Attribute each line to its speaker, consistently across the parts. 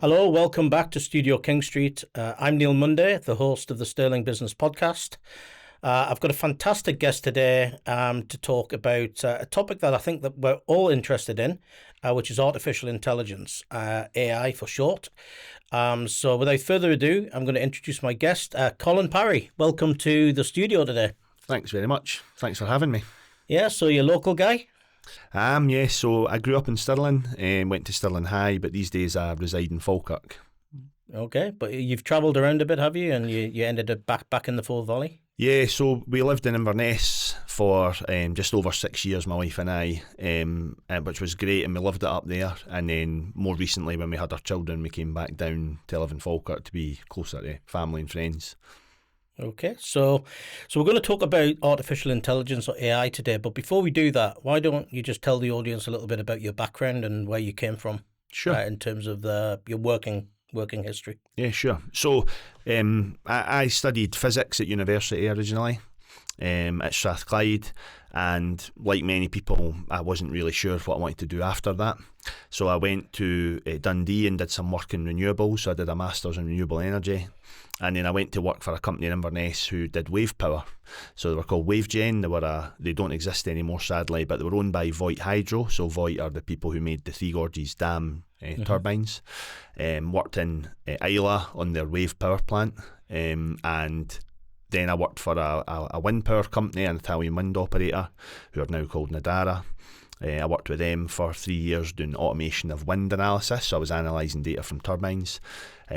Speaker 1: Hello, welcome back to Studio King Street. I'm Neil Munday, the host of the Stirling Business Podcast. I've got a fantastic guest today to talk about a topic that I think that we're all interested in, which is artificial intelligence, AI for short. So without further ado, I'm going to introduce my guest, Colin Parry. Welcome to the studio today.
Speaker 2: Thanks very much. Thanks for having me.
Speaker 1: Yeah, so you're a local guy?
Speaker 2: Yes, so I grew up in Stirling, went to Stirling High, but these days I reside in Falkirk.
Speaker 1: Okay, but you've travelled around a bit, have you? And you ended up back in the Forth Valley?
Speaker 2: Yeah, so we lived in Inverness for just over 6 years, my wife and I, which was great, and we loved it up there. And then more recently, when we had our children, we came back down to live in Falkirk to be closer to family and friends.
Speaker 1: Okay, so we're going to talk about artificial intelligence or AI today, but before we do that, why don't you just tell the audience a little bit about your background and where you came from?
Speaker 2: Sure.
Speaker 1: In terms of your working history.
Speaker 2: Yeah, sure. So I studied physics at university originally at Strathclyde, and like many people, I wasn't really sure what I wanted to do after that. So I went to Dundee and did some work in renewables. So I did a Masters in Renewable Energy. And then I went to work for a company in Inverness who did wave power. So they were called WaveGen. They don't exist anymore, sadly, but they were owned by Voight Hydro. So Voight are the people who made the Three Gorges Dam turbines. Worked in Isla on their wave power plant. And then I worked for a wind power company, an Italian wind operator, who are now called Nadara. I worked with them for 3 years doing automation of wind analysis. So I was analysing data from turbines.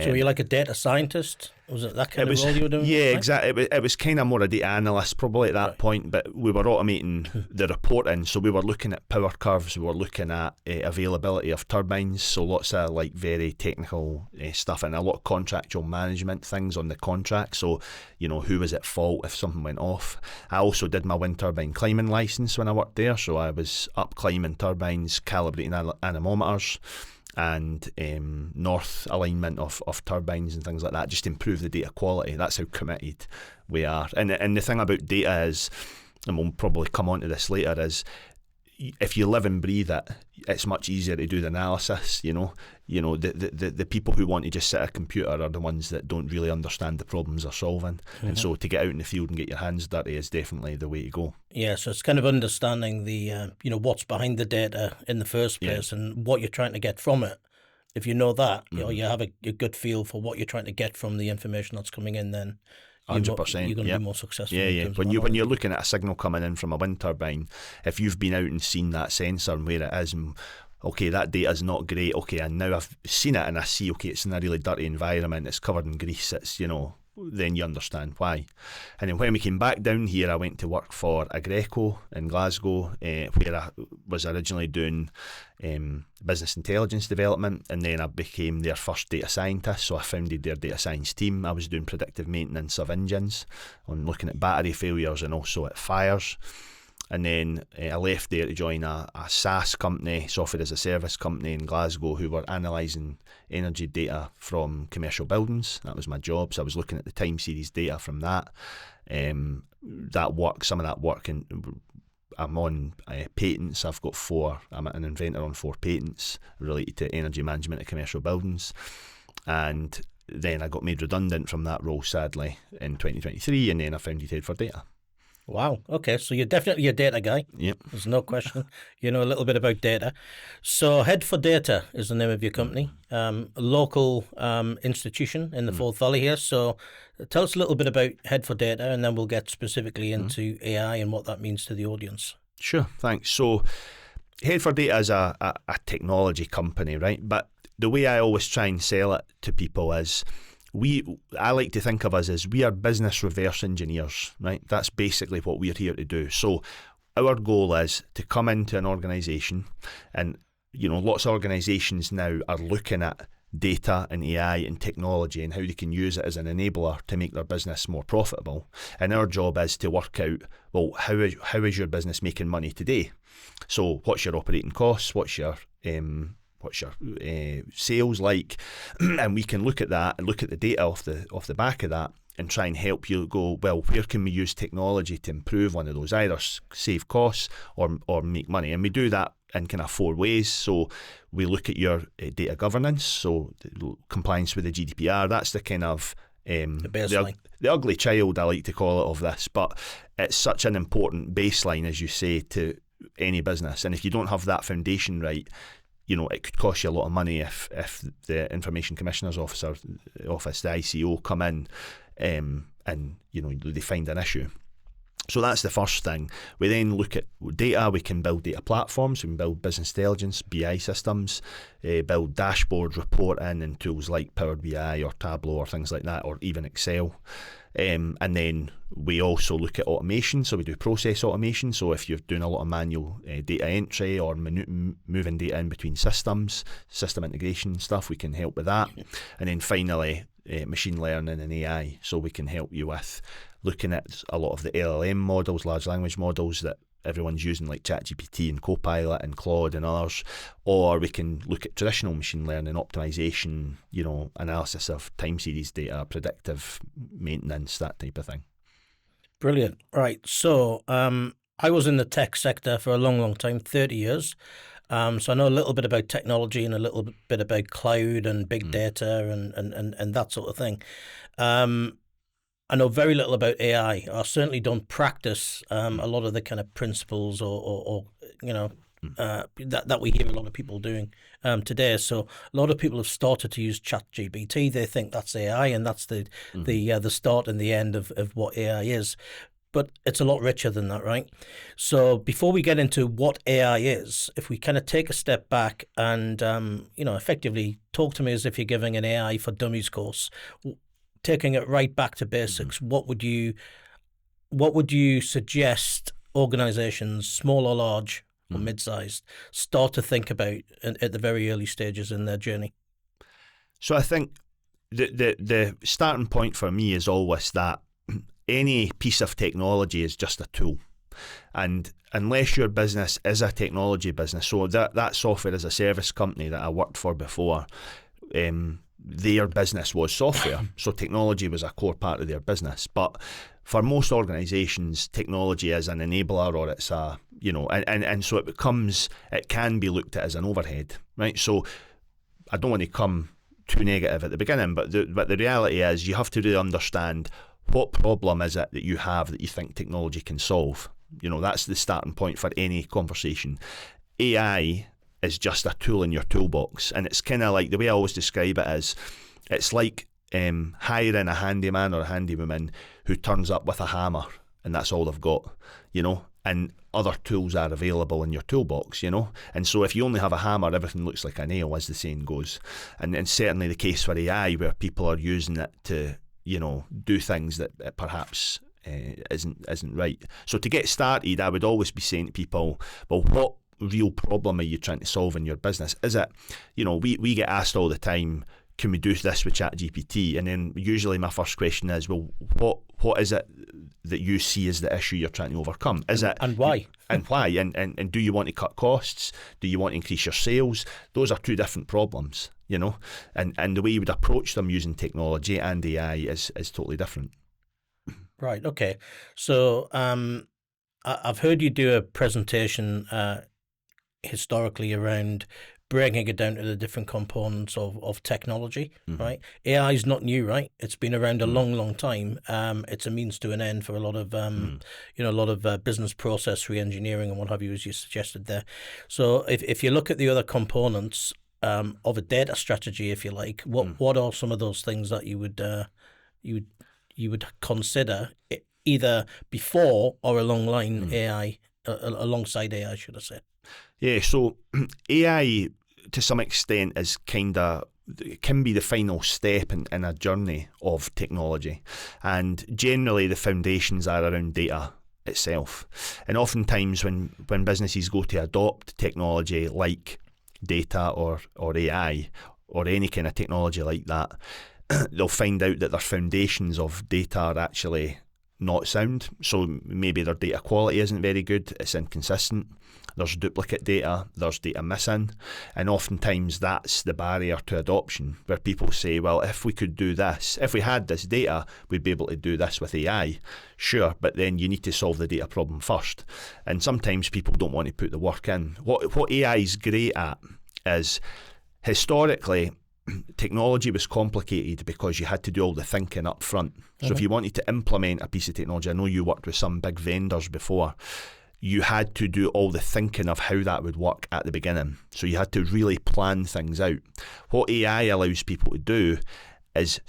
Speaker 1: So were you like a data scientist? Was it that kind of role you were doing?
Speaker 2: Yeah,
Speaker 1: right?
Speaker 2: exactly. It was kind of more a data analyst probably at that point, but we were automating the reporting. So we were looking at power curves, we were looking at availability of turbines, so lots of like very technical stuff and a lot of contractual management things on the contract. So, you know, who was at fault if something went off. I also did my wind turbine climbing licence when I worked there, so I was up climbing turbines, calibrating anemometers, and north alignment of turbines and things like that, just to improve the data quality. That's how committed we are. And the thing about data is, and we'll probably come on to this later, is if you live and breathe it, it's much easier to do the analysis. The people who want to just sit at a computer are the ones that don't really understand the problems they're solving. And so to get out in the field and get your hands dirty is definitely the way to go.
Speaker 1: Yeah, so it's kind of understanding the what's behind the data in the first place and what you're trying to get from it. If you know that, you have a good feel for what you're trying to get from the information that's coming in, then
Speaker 2: 100%.
Speaker 1: You're going to be more successful.
Speaker 2: Yeah. When you're looking at a signal coming in from a wind turbine, if you've been out and seen that sensor and where it is, and okay, that data is not great. Okay, and now I've seen it and I see, okay, it's in a really dirty environment. It's covered in grease. It's then you understand why. And then when we came back down here, I went to work for Agreco in Glasgow, where I was originally doing business intelligence development, and then I became their first data scientist. So I founded their data science team. I was doing predictive maintenance of engines, on looking at battery failures and also at fires. And then I left there to join a SaaS company, software as a service company in Glasgow, who were analysing energy data from commercial buildings. That was my job. So I was looking at the time series data from that. Some of that work, and I'm on patents. I've got 4. I'm an inventor on 4 patents related to energy management of commercial buildings. And then I got made redundant from that role, sadly, in 2023, and then I founded Head for Data.
Speaker 1: Wow. Okay. So you're definitely a data guy.
Speaker 2: Yep.
Speaker 1: There's no question. You know a little bit about data. So Head for Data is the name of your company, a local institution in the Forth Valley here. So tell us a little bit about Head for Data, and then we'll get specifically into AI and what that means to the audience.
Speaker 2: Sure. Thanks. So Head for Data is a technology company, right? But the way I always try and sell it to people is, I like to think of us as we are business reverse engineers, right? That's basically what we're here to do. So our goal is to come into an organisation, and lots of organisations now are looking at data and AI and technology and how they can use it as an enabler to make their business more profitable. And our job is to work out, well, how is your business making money today? So what's your operating costs? What's your sales like? And we can look at that and look at the data off the back of that and try and help you go, well, where can we use technology to improve one of those, either save costs or make money? And we do that in kind of 4 ways. So we look at your data governance, so compliance with the GDPR. That's the kind of
Speaker 1: The baseline.
Speaker 2: the ugly child, I like to call it, of this. But it's such an important baseline, as you say, to any business. And if you don't have that foundation right, it could cost you a lot of money if the Information Commissioner's Office, the ICO, come in and they find an issue. So that's the first thing. We then look at data. We can build data platforms. We can build business intelligence, BI systems, build dashboards, reporting, and tools like Power BI or Tableau or things like that, or even Excel. And then we also look at automation. So we do process automation. So if you're doing a lot of manual data entry or moving data in between systems, system integration stuff, we can help with that. And then finally, machine learning and AI. So we can help you with looking at a lot of the LLM models, large language models that everyone's using, like ChatGPT and Copilot and Claude and others. Or we can look at traditional machine learning, optimization, analysis of time series data, predictive maintenance, that type of thing.
Speaker 1: Brilliant. Right. So I was in the tech sector for a long, long time, 30 years. So I know a little bit about technology and a little bit about cloud and big data and that sort of thing. I know very little about AI. I certainly don't practice a lot of the kind of principles or that we hear a lot of people doing today. So a lot of people have started to use ChatGPT. They think that's AI, and that's the start and the end of what AI is. But it's a lot richer than that, right? So before we get into what AI is, if we kind of take a step back and effectively talk to me as if you're giving an AI for Dummies course, taking it right back to basics, what would you suggest organizations, small or large or mid-sized, start to think about at the very early stages in their journey?
Speaker 2: So I think the starting point for me is always that any piece of technology is just a tool. And unless your business is a technology business, so that software as a service company that I worked for before, their business was software, so technology was a core part of their business. But for most organisations, technology is an enabler, or it's a and so it can be looked at as an overhead, right? So I don't want to come too negative at the beginning, but the reality is you have to really understand what problem is it that you have that you think technology can solve. That's the starting point for any conversation. AI is just a tool in your toolbox, and it's kind of like, the way I always describe it is, it's like hiring a handyman or a handywoman who turns up with a hammer and that's all they've got, and other tools are available in your toolbox, and so if you only have a hammer, everything looks like a nail, as the saying goes. And certainly the case for AI, where people are using it to do things that perhaps isn't right. So to get started, I would always be saying to people, well, what real problem are you trying to solve in your business? Is it, we get asked all the time, can we do this with ChatGPT? And then usually my first question is, well, what is it that you see as the issue you're trying to overcome?
Speaker 1: And why?
Speaker 2: And why? And do you want to cut costs? Do you want to increase your sales? Those are two different problems, and the way you would approach them using technology and AI is totally different.
Speaker 1: Right. Okay. So I've heard you do a presentation historically around breaking it down to the different components of technology, right? AI is not new, right? It's been around a long, long time. It's a means to an end for a lot of business process re-engineering and what have you, as you suggested there. So if you look at the other components of a data strategy, if you like, what are some of those things that you would consider either before or alongside AI, should I say?
Speaker 2: Yeah, so AI to some extent is can be the final step in a journey of technology, and generally the foundations are around data itself. And oftentimes when businesses go to adopt technology like data or AI or any kind of technology like that, they'll find out that their foundations of data are actually not sound. So maybe their data quality isn't very good, it's inconsistent, there's duplicate data, there's data missing, and oftentimes that's the barrier to adoption, where people say, well, if we could do this, if we had this data, we'd be able to do this with AI. Sure, but then you need to solve the data problem first. And sometimes people don't want to put the work in. What AI is great at is, historically, technology was complicated because you had to do all the thinking up front. So if you wanted to implement a piece of technology, I know you worked with some big vendors before, you had to do all the thinking of how that would work at the beginning. So you had to really plan things out. What AI allows people to do is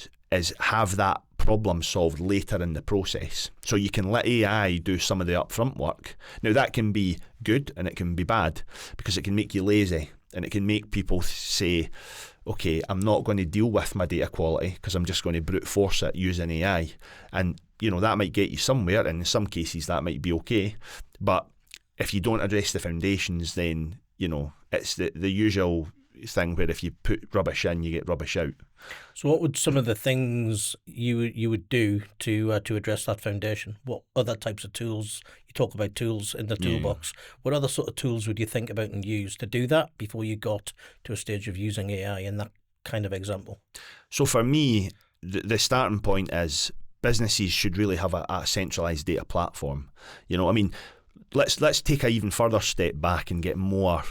Speaker 2: have that problem solved later in the process. So you can let AI do some of the upfront work. Now that can be good and it can be bad, because it can make you lazy and it can make people say, okay, I'm not going to deal with my data quality because I'm just going to brute force it using AI. And, that might get you somewhere, and in some cases that might be okay. But if you don't address the foundations, then, it's the usual thing where if you put rubbish in, you get rubbish out.
Speaker 1: So what would some of the things you would do to address that foundation? What other types of tools? You talk about tools in the toolbox. What other sort of tools would you think about and use to do that before you got to a stage of using AI in that kind of example?
Speaker 2: So for me, the starting point is businesses should really have a centralised data platform. Let's take an even further step back and get more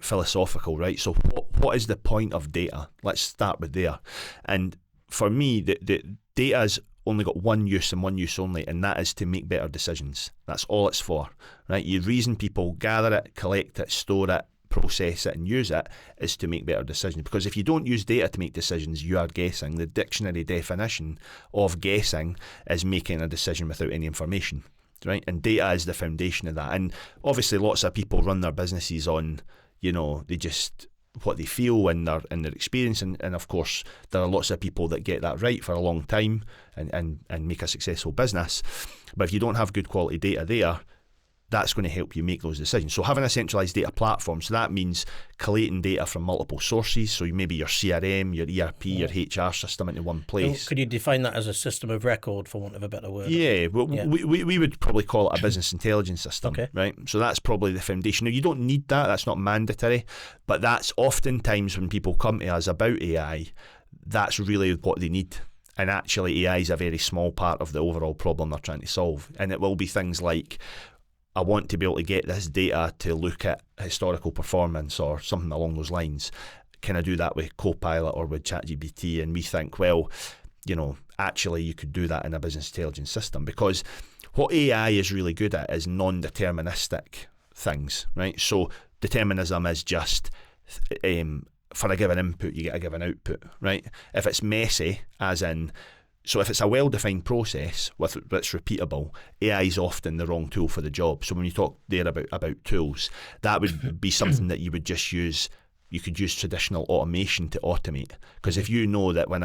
Speaker 2: philosophical, right? So what is the point of data? Let's start with there. And for me, the data's only got one use and one use only, and that is to make better decisions. That's all it's for, right? The reason people gather it, collect it, store it, process it and use it is to make better decisions. Because if you don't use data to make decisions, you are guessing. The dictionary definition of guessing is making a decision without any information. Right, and data is the foundation of that. And obviously lots of people run their businesses on, they just what they feel and their experience, and of course there are lots of people that get that right for a long time and make a successful business. But if you don't have good quality data there, that's going to help you make those decisions. So having a centralised data platform, so that means collating data from multiple sources. So maybe your CRM, your ERP, your HR system into one place.
Speaker 1: Could you define that as a system of record, for want of a better word?
Speaker 2: Yeah, we would probably call it a business intelligence system,
Speaker 1: okay.
Speaker 2: Right? So that's probably the foundation. Now, you don't need that, that's not mandatory, but that's oftentimes when people come to us about AI, that's really what they need. And actually AI is a very small part of the overall problem they're trying to solve. And it will be things like, I want to be able to get this data to look at historical performance or something along those lines. Can I do that with Copilot or with ChatGPT? And we think, well, actually you could do that in a business intelligence system, because what AI is really good at is non-deterministic things, right? So determinism is just for a given input, you get a given output, right? If it's messy, as in, so if it's a well-defined process that's repeatable, AI is often the wrong tool for the job. So when you talk there about tools, that would be something that you would just use. You could use traditional automation to automate. Because if you know that when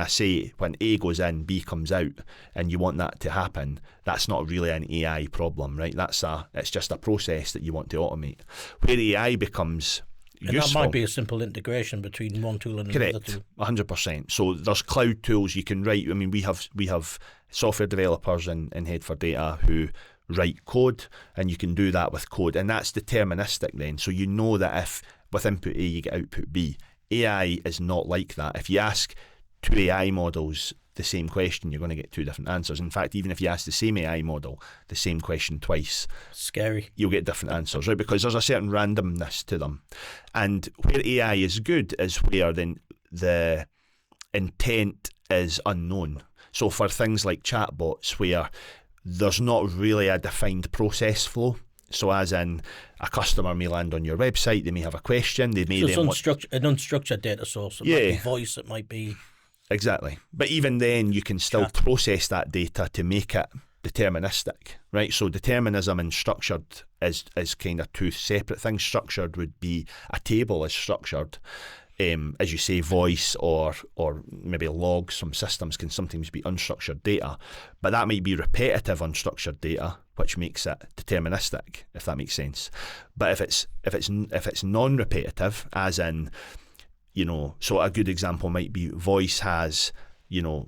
Speaker 2: A goes in, B comes out, and you want that to happen, that's not really an AI problem, right? It's just a process that you want to automate. Where AI becomes useful.
Speaker 1: That might be a simple integration between one tool and another tool.
Speaker 2: 100%. So there's cloud tools you can write. I mean, we have software developers in Head for Data who write code, and you can do that with code, and that's deterministic then. So you know that if with input A you get output B. AI is not like that. If you ask two AI models the same question, you're going to get two different answers. In fact, even if you ask the same AI model the same question twice,
Speaker 1: scary,
Speaker 2: you'll get different answers, right? Because there's a certain randomness to them. And where AI is good is where then the intent is unknown. So for things like chatbots, where there's not really a defined process flow. So as in, a customer may land on your website, they may have a question, they may
Speaker 1: an unstructured data source. It might be voice, it might be...
Speaker 2: Exactly. But even then, you can still process that data to make it deterministic, right? So determinism and structured is kind of two separate things. Structured would be a table is structured. As you say, voice or maybe logs from systems can sometimes be unstructured data, but that might be repetitive unstructured data, which makes it deterministic, if that makes sense. But if it's non-repetitive, as in, so a good example might be voice has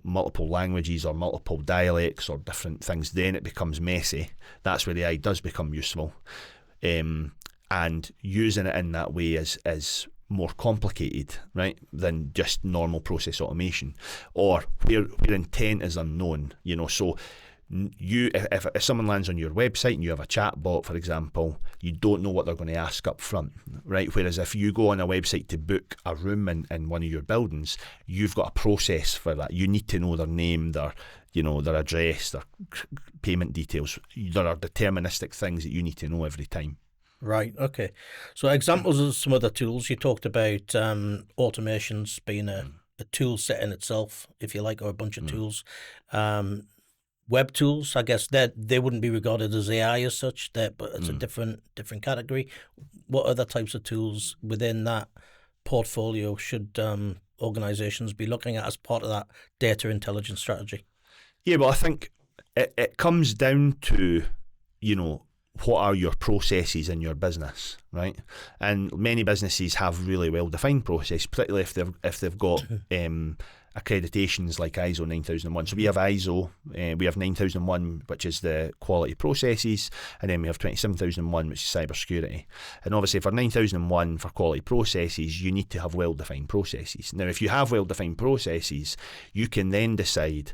Speaker 2: multiple languages or multiple dialects or different things, then it becomes messy. That's where AI does become useful. And using it in that way is more complicated, right, than just normal process automation, or where intent is unknown. So if someone lands on your website and you have a chat bot, for example, you don't know what they're going to ask up front, right? Whereas if you go on a website to book a room in one of your buildings, you've got a process for that. You need to know their name, their address, their payment details. There are deterministic things that you need to know every time.
Speaker 1: Right, okay. So examples of some other tools, you talked about automations being a tool set in itself, if you like, or a bunch of tools. Web tools, I guess they wouldn't be regarded as AI as such, but it's a different category. What other types of tools within that portfolio should organizations be looking at as part of that data intelligence strategy?
Speaker 2: Yeah, well, I think it comes down to, what are your processes in your business, right? And many businesses have really well-defined processes, particularly if they've got accreditations like ISO 9001. So we have ISO, we have 9001, which is the quality processes, and then we have 27001, which is cybersecurity. And obviously for 9001, for quality processes, you need to have well-defined processes. Now, if you have well-defined processes, you can then decide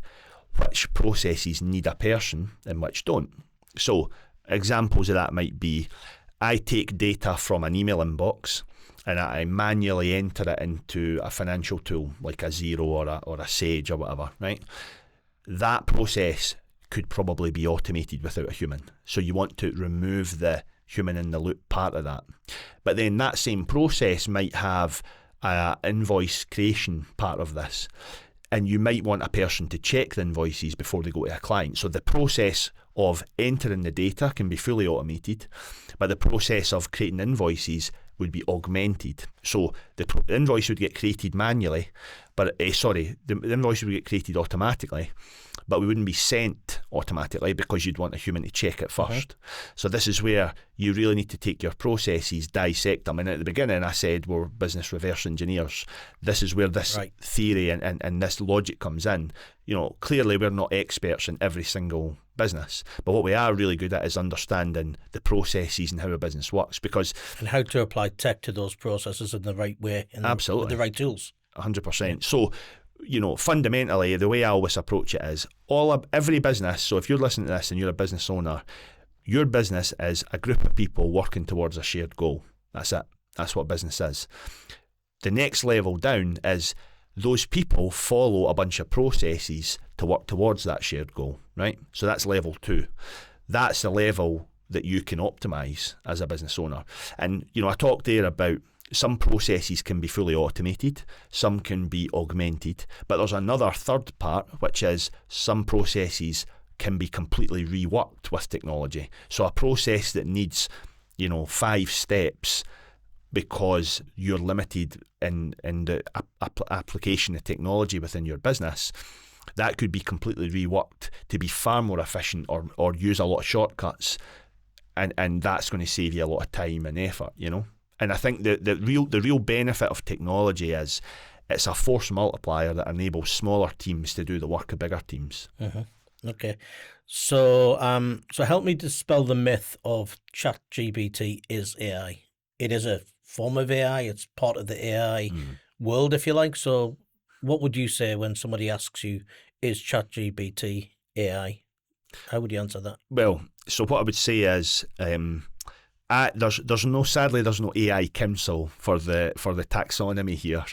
Speaker 2: which processes need a person and which don't. So examples of that might be, I take data from an email inbox and I manually enter it into a financial tool like a Xero or a Sage or whatever, right? That process could probably be automated without a human. So you want to remove the human in the loop part of that. But then that same process might have an invoice creation part of this. And you might want a person to check the invoices before they go to a client. So the process of entering the data can be fully automated, but the process of creating invoices would be augmented. So the invoice would get created manually, but the invoice would get created automatically, but we wouldn't be sent automatically because you'd want a human to check it first. So this is where you really need to take your processes, dissect them. And at the beginning I said we're business reverse engineers. This is where this theory and this logic comes in. Clearly we're not experts in every single business, but what we are really good at is understanding the processes and how a business works,
Speaker 1: and how to apply tech to those processes in the right way,
Speaker 2: absolutely,
Speaker 1: with the right tools.
Speaker 2: 100%. So fundamentally the way I always approach it is every business. So if you're listening to this and you're a business owner, your business is a group of people working towards a shared goal. That's it. That's what business is. The next level down is those people follow a bunch of processes to work towards that shared goal, right? So that's level 2. That's the level that you can optimize as a business owner. And, I talked there about some processes can be fully automated, some can be augmented, but there's another third part, which is some processes can be completely reworked with technology. So a process that needs, 5 steps because you're limited in the application of technology within your business, that could be completely reworked to be far more efficient or use a lot of shortcuts, and that's going to save you a lot of time and effort, And I think the real benefit of technology is it's a force multiplier that enables smaller teams to do the work of bigger teams.
Speaker 1: Okay, so help me dispel the myth of ChatGPT is AI. It is a form of AI. It's part of the AI world, if you like. So what would you say when somebody asks you, is ChatGPT AI? How would you answer that?
Speaker 2: Well, so what I would say is there's no AI council for the taxonomy here.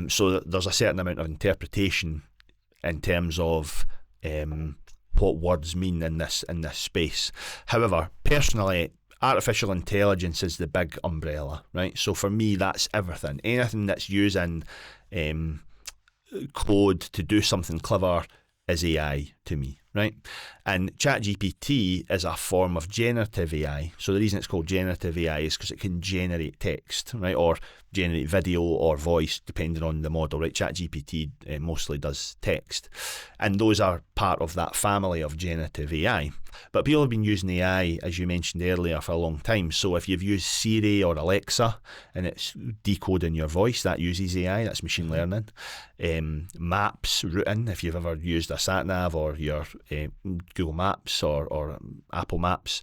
Speaker 2: So there's a certain amount of interpretation in terms of what words mean in this space. However, personally, artificial intelligence is the big umbrella, right? So for me, that's everything. Anything that's using code to do something clever is AI to me, right? And ChatGPT is a form of generative AI. So the reason it's called generative AI is because it can generate text, right? Or generate video or voice, depending on the model, right? ChatGPT mostly does text. And those are part of that family of generative AI. But people have been using AI, as you mentioned earlier, for a long time. So if you've used Siri or Alexa and it's decoding your voice, that uses AI, that's machine learning. Maps, routing, if you've ever used a sat-nav or your Google Maps or Apple Maps,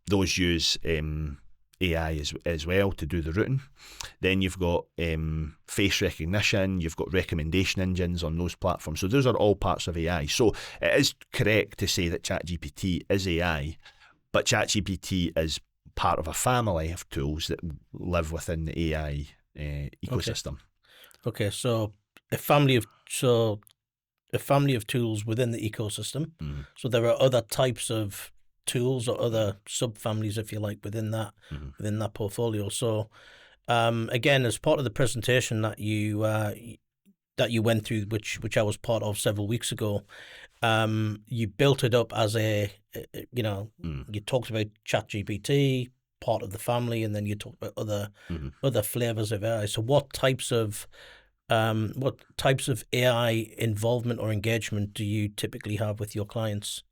Speaker 2: those use AI as well to do the routing. Then you've got face recognition, you've got recommendation engines on those platforms. So those are all parts of AI. So it is correct to say that ChatGPT is AI, but ChatGPT is part of a family of tools that live within the AI ecosystem.
Speaker 1: Okay, so a family of tools within the ecosystem. So there are other types of tools or other subfamilies, if you like, within that portfolio. So again, as part of the presentation that you went through, which I was part of several weeks ago, you built it up as you talked about ChatGPT, part of the family, and then you talked about other flavors of AI. So what types of AI involvement or engagement do you typically have with your clients?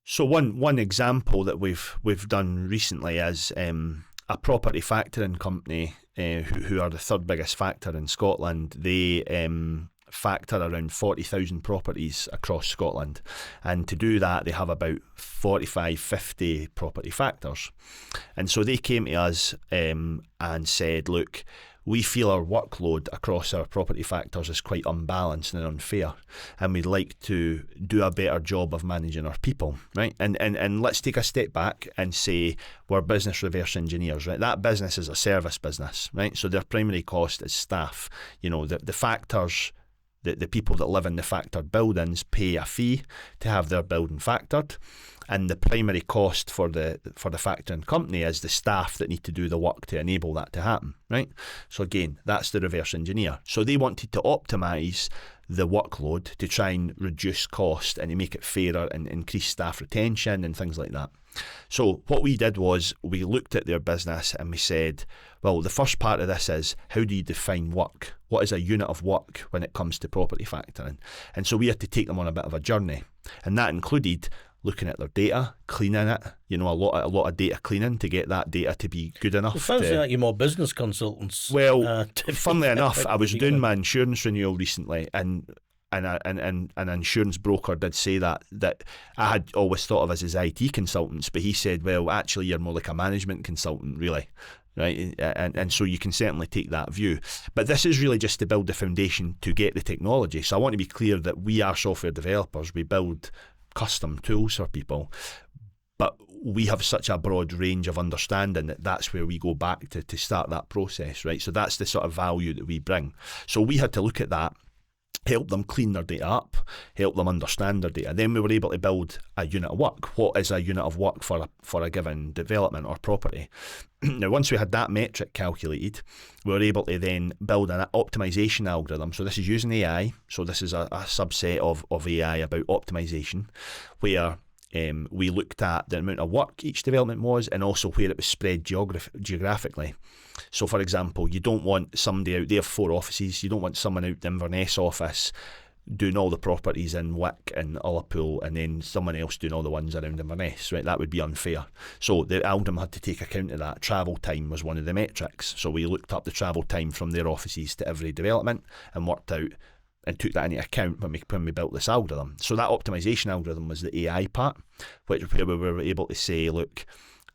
Speaker 2: So one example that we've done recently is a property factoring company who are the third biggest factor in Scotland. They factor around 40,000 properties across Scotland, and to do that they have about 45-50 property factors. And so they came to us and said, look, we feel our workload across our property factors is quite unbalanced and unfair, and we'd like to do a better job of managing our people, right? And let's take a step back and say we're business reverse engineers, right? That business is a service business, right? So their primary cost is staff. You know, the factors, the people that live in the factored buildings pay a fee to have their building factored, and the primary cost for the factoring company is the staff that need to do the work to enable that to happen, right? So again, that's the reverse engineer. So they wanted to optimise the workload to try and reduce cost and to make it fairer and increase staff retention and things like that. So what we did was we looked at their business and we said, well, the first part of this is, how do you define work? What is a unit of work when it comes to property factoring? And so we had to take them on a bit of a journey, and that included looking at their data, cleaning it, a lot of data cleaning to get that data to be good enough.
Speaker 1: It sounds like you're more business consultants.
Speaker 2: Well, funnily enough, I was doing my insurance renewal recently, and an insurance broker did say that I had always thought of us as IT consultants, but he said, well, actually you're more like a management consultant, really. Right, and so you can certainly take that view. But this is really just to build the foundation to get the technology. So I want to be clear that we are software developers. We build custom tools for people, but we have such a broad range of understanding that that's where we go back to start that process, right? So that's the sort of value that we bring. So we had to look at that, help them clean their data up, help them understand their data. Then we were able to build a unit of work. What is a unit of work for a given development or property? Now, once we had that metric calculated, we were able to then build an optimization algorithm. So this is using AI. So this is a subset of AI about optimization, where we looked at the amount of work each development was, and also where it was spread geographically. So, for example, you don't want somebody out there, 4 offices, you don't want someone out the Inverness office doing all the properties in Wick and Ullapool, and then someone else doing all the ones around Inverness, right? That would be unfair. So the algorithm had to take account of that. Travel time was one of the metrics. So we looked up the travel time from their offices to every development and worked out and took that into account when we built this algorithm. So that optimization algorithm was the AI part, where we were able to say, look,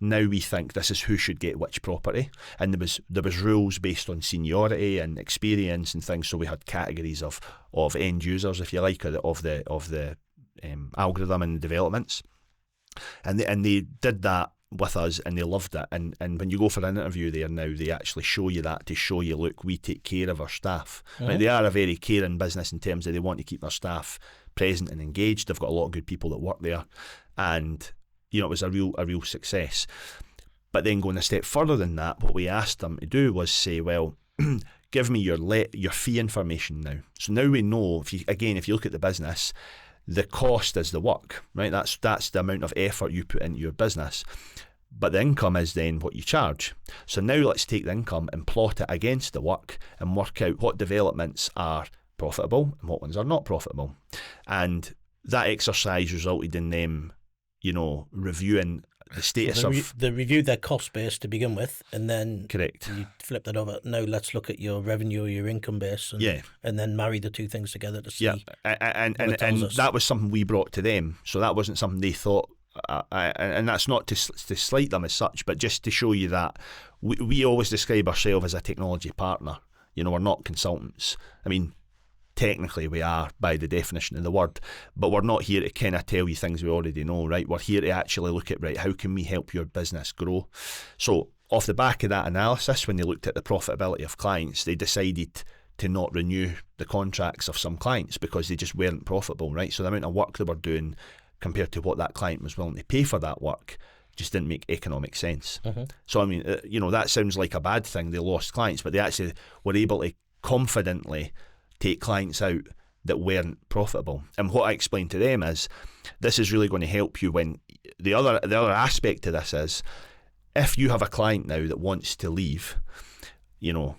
Speaker 2: now we think this is who should get which property, and there was rules based on seniority and experience and things. So we had categories of end users, if you like, of the algorithm and developments, and they did that with us, and they loved it. And when you go for an interview there now, they actually show you that to show you, look, we take care of our staff. Mm-hmm. Right? They are a very caring business in terms of they want to keep their staff present and engaged. They've got a lot of good people that work there, and it was a real success. But then going a step further than that, what we asked them to do was say, well, give me your fee information now. So now we know, if you look at the business, the cost is the work, right? That's the amount of effort you put into your business. But the income is then what you charge. So now let's take the income and plot it against the work and work out what developments are profitable and what ones are not profitable. And that exercise resulted in them, reviewing the status of...
Speaker 1: They reviewed their cost base to begin with, and then
Speaker 2: Correct.
Speaker 1: You flip that over. Now let's look at your revenue or your income base, and then marry the two things together to see.
Speaker 2: And that was something we brought to them. So that wasn't something they thought, and that's not to slight them as such, but just to show you that we always describe ourselves as a technology partner. We're not consultants. I mean, technically we are by the definition of the word, but we're not here to kind of tell you things we already know, right? We're here to actually look at, right, how can we help your business grow? So off the back of that analysis, when they looked at the profitability of clients, they decided to not renew the contracts of some clients because they just weren't profitable, right? So the amount of work they were doing compared to what that client was willing to pay for that work just didn't make economic sense. So I mean, that sounds like a bad thing. They lost clients, but they actually were able to confidently take clients out that weren't profitable. And what I explained to them is, this is really going to help you when the other aspect to this is, if you have a client now that wants to leave,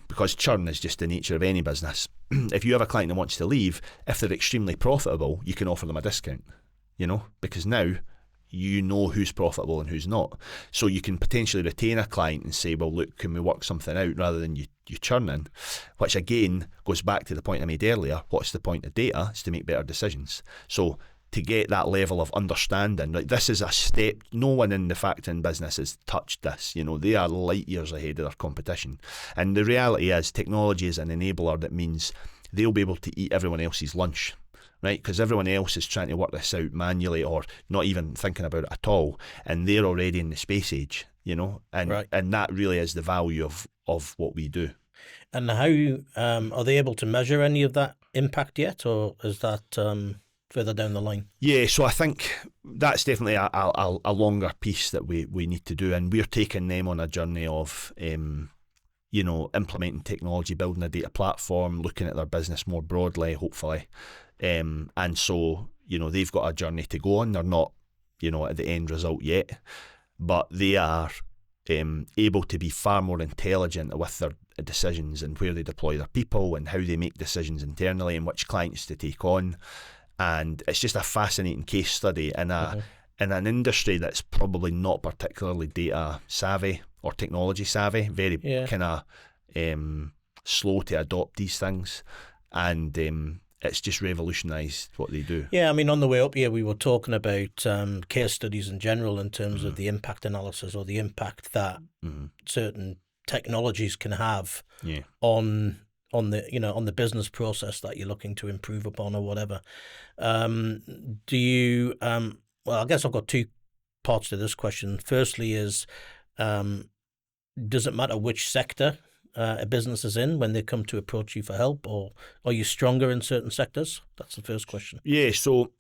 Speaker 2: because churn is just the nature of any business. If you have a client that wants to leave, if they're extremely profitable, you can offer them a discount, because now you know who's profitable and who's not. So you can potentially retain a client and say, well, look, can we work something out, rather than you churning, which again goes back to the point I made earlier. What's the point of data? It's to make better decisions. So to get that level of understanding, like, this is a step. No one in the factoring business has touched this. They are light years ahead of their competition. And the reality is, technology is an enabler that means they'll be able to eat everyone else's lunch, right? Because everyone else is trying to work this out manually or not even thinking about it at all, and they're already in the space age, and that really is the value of what we do.
Speaker 1: And how are they able to measure any of that impact yet, or is that further down the line? Yeah,
Speaker 2: so I think that's definitely a longer piece that we need to do, and we're taking them on a journey of implementing technology, building a data platform, looking at their business more broadly, hopefully. And so, they've got a journey to go on. They're not, at the end result yet, but they are able to be far more intelligent with their decisions and where they deploy their people and how they make decisions internally and which clients to take on. And it's just a fascinating case study in an industry that's probably not particularly data savvy or technology savvy, very kind of slow to adopt these things. And it's just revolutionised what they do.
Speaker 1: Yeah, I mean, on the way up here, we were talking about case studies in general in terms of the impact analysis or the impact that certain technologies can have on the business process that you're looking to improve upon or whatever. Do you? Well, I guess I've got two parts to this question. Firstly, is does it matter which sector a business is in when they come to approach you for help, or are you stronger in certain sectors? That's the first question.
Speaker 2: Yeah, so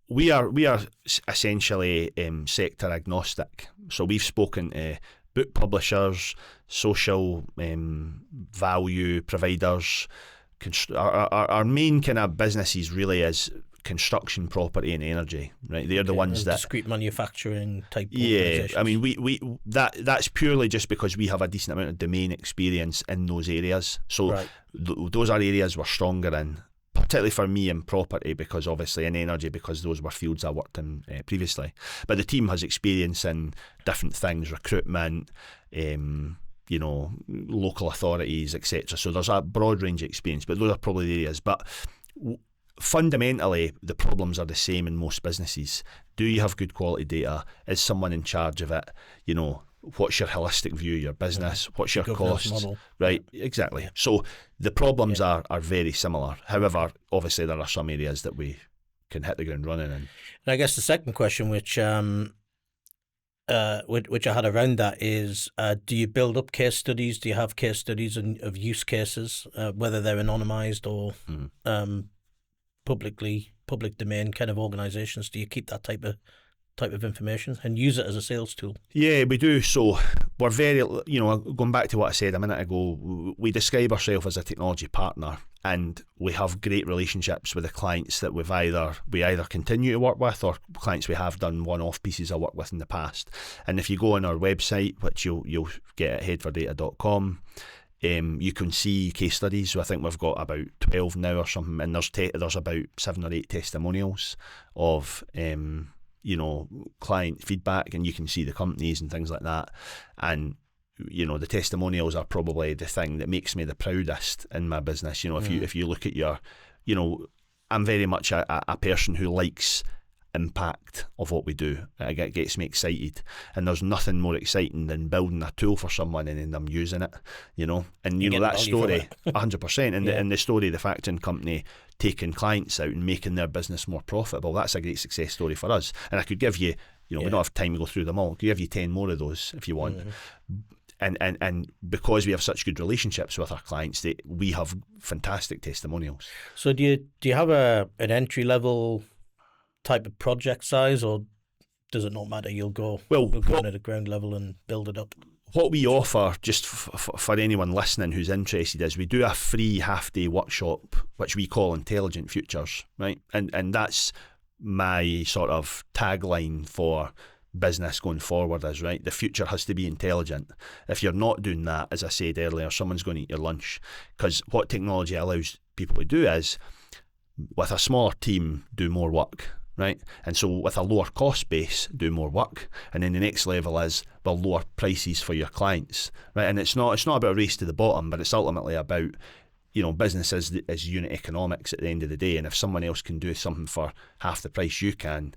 Speaker 2: we are essentially sector agnostic. So we've spoken to book publishers, social value providers. Our main kind of businesses really is construction, property, and energy. Right, they're the ones that
Speaker 1: discrete manufacturing type.
Speaker 2: Yeah, I mean, we that's purely just because we have a decent amount of domain experience in those areas. So those are areas we're stronger in, particularly for me in property, because obviously in energy, because those were fields I worked in previously. But the team has experience in different things, recruitment, local authorities, etc. So there's a broad range of experience, but those are probably the areas. But fundamentally, the problems are the same in most businesses. Do you have good quality data? Is someone in charge of it? What's your holistic view of your business? What's your costs? Model. Right, exactly. Yeah. So the problems are very similar. However, obviously there are some areas that we can hit the ground running in. And
Speaker 1: I guess the second question, which I had around that is, do you build up case studies? Do you have case studies of use cases, whether they're anonymized or public domain kind of organizations? Do you keep that type type of information and use it as a sales tool.
Speaker 2: Yeah, we do. So we're very, going back to what I said a minute ago, we describe ourselves as a technology partner, and we have great relationships with the clients that we either continue to work with, or clients we have done one-off pieces of work with in the past. And if you go on our website, which you'll get at headfordata.com, you can see case studies. So I think we've got about 12 now or something, and there's about 7 or 8 testimonials of client feedback, and you can see the companies and things like that. And the testimonials are probably the thing that makes me the proudest in my business. If you look at I'm very much a person who likes impact of what we do. It gets me excited, and there's nothing more exciting than building a tool for someone and then them using it, and that story 100%, and the story of the factoring company taking clients out and making their business more profitable, that's a great success story for us. And I could give you, we don't have time to go through them all, I could give you 10 more of those if you want. And because we have such good relationships with our clients, we have fantastic testimonials.
Speaker 1: So do you have an entry level type of project size, or does it not matter? You'll go in at a ground level and build it up.
Speaker 2: What we offer, just for anyone listening who's interested, is we do a free half-day workshop, which we call Intelligent Futures, right? And that's my sort of tagline for business going forward is, right, the future has to be intelligent. If you're not doing that, as I said earlier, someone's going to eat your lunch. Because what technology allows people to do is, with a smaller team, do more work, right? And so with a lower cost base, do more work. And then the next level is, lower prices for your clients, right? And it's not about a race to the bottom, but it's ultimately about, business is unit economics at the end of the day. And if someone else can do something for half the price you can,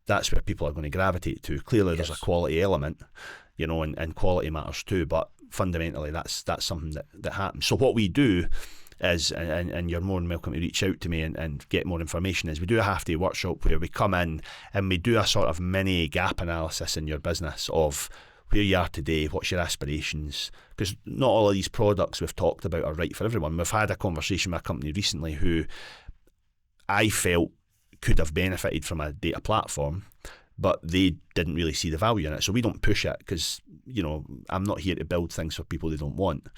Speaker 2: that's where people are going to gravitate to. Clearly, there's a quality element, and quality matters too. But fundamentally, that's something that happens. So what we do is, and you're more than welcome to reach out to me and get more information, is we do a half-day workshop where we come in and we do a sort of mini gap analysis in your business of where you are today, what's your aspirations, because not all of these products we've talked about are right for everyone. We've had a conversation with a company recently who I felt could have benefited from a data platform, but they didn't really see the value in it. So we don't push it because, I'm not here to build things for people they don't want.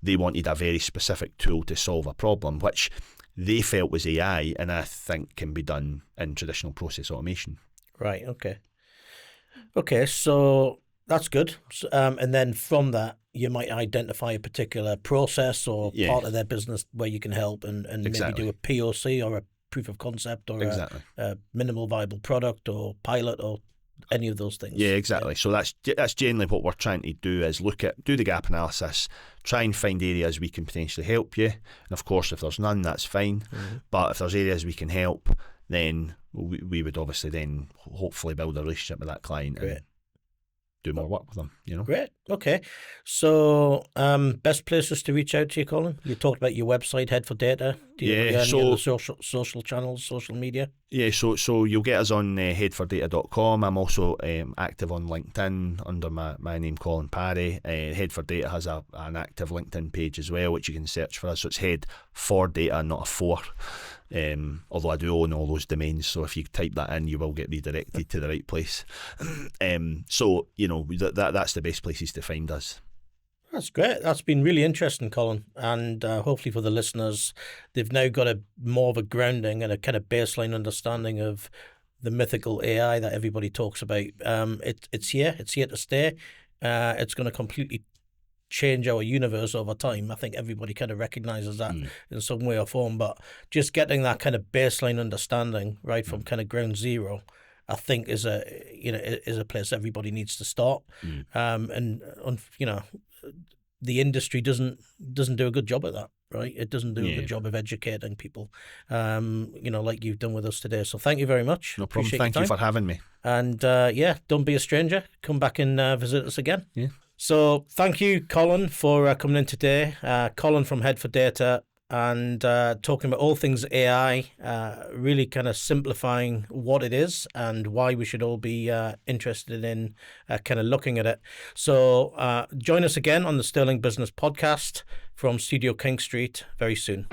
Speaker 2: They wanted a very specific tool to solve a problem, which they felt was AI, and I think can be done in traditional process automation.
Speaker 1: Right, okay, so that's good. And then from that, you might identify a particular process or part of their business where you can help and maybe do a POC or a proof of concept or a minimal viable product or pilot or any of those things. Yeah,
Speaker 2: exactly. So that's generally what we're trying to do, is do the gap analysis, try and find areas we can potentially help you. And of course, if there's none, that's fine. But if there's areas we can help, then we would obviously then hopefully build a relationship with that client.
Speaker 1: Great.
Speaker 2: And do more work with them,
Speaker 1: Great. Okay. So, best places to reach out to you, Colin? You talked about your website, Head for Data. Do you have any other social channels, social media?
Speaker 2: Yeah, so you'll get us on headfordata.com. I'm also active on LinkedIn under my name, Colin Parry. Head for Data has an active LinkedIn page as well, which you can search for us. So it's Head for Data, not a 4. Although I do own all those domains, so if you type that in, you will get redirected to the right place. So that's the best places to find us.
Speaker 1: That's great. That's been really interesting, Colin, and hopefully for the listeners, they've now got more of a grounding and a kind of baseline understanding of the mythical AI that everybody talks about. It's here to stay. It's going to completely change our universe over time. I think everybody kind of recognizes that in some way or form, but just getting that kind of baseline understanding right from kind of ground zero, I think is a place everybody needs to start. And the industry doesn't do a good job at that, right? It doesn't do a good job of educating people, like you've done with us today. So thank you very much.
Speaker 2: No problem. Thank you for having me.
Speaker 1: And don't be a stranger. Come back and visit us again. Yeah. So thank you, Colin, for coming in today. Colin from Head for Data, and talking about all things AI, really kind of simplifying what it is and why we should all be interested in kind of looking at it. So join us again on the Stirling Business Podcast from Studio King Street very soon.